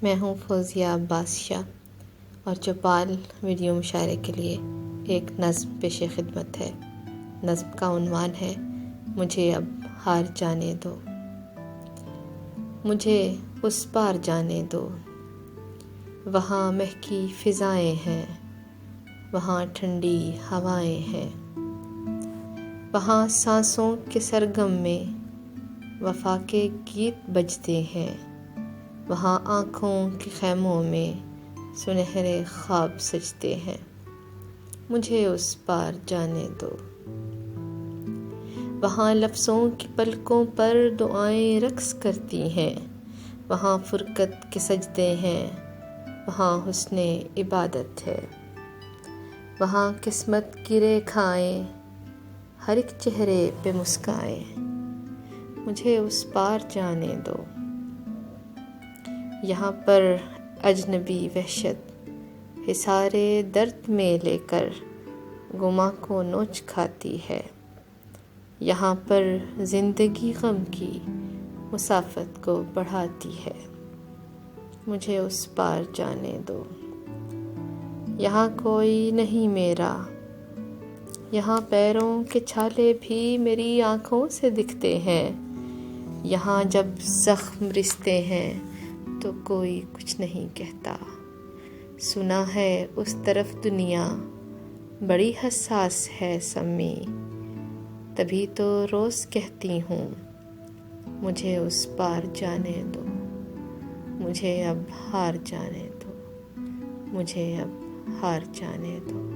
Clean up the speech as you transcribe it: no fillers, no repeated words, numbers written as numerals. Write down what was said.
میں ہوں فوزیہ بادشاہ اور چوپال ویڈیو مشاعرے کے لیے ایک نظم پیش خدمت ہے۔ نظم کا عنوان ہے مجھے اب ہار جانے دو۔ مجھے اس پار جانے دو، وہاں مہکی فضائیں ہیں، وہاں ٹھنڈی ہوائیں ہیں، وہاں سانسوں کے سرگم میں وفا کے گیت بجتے ہیں، وہاں آنکھوں کے خیموں میں سنہرے خواب سجتے ہیں۔ مجھے اس پار جانے دو۔ وہاں لفظوں کی پلکوں پر دعائیں رقص کرتی ہیں، وہاں فرقت کے سجدے ہیں، وہاں حسن عبادت ہے، وہاں قسمت کی ریکھائیں ہر ایک چہرے پہ مسکائیں۔ مجھے اس پار جانے دو۔ یہاں پر اجنبی وحشت حصارِ درد میں لے کر گماں کو نوچ کھاتی ہے، یہاں پر زندگی غم کی مسافت کو بڑھاتی ہے۔ مجھے اس پار جانے دو۔ یہاں کوئی نہیں میرا، یہاں پیروں کے چھالے بھی میری آنکھوں سے دکھتے ہیں، یہاں جب زخم رستے ہیں تو کوئی کچھ نہیں کہتا۔ سنا ہے اس طرف دنیا بڑی حساس ہے سمی، تبھی تو روز کہتی ہوں مجھے اس پار جانے دو۔ مجھے اب ہار جانے دو، مجھے اب ہار جانے دو۔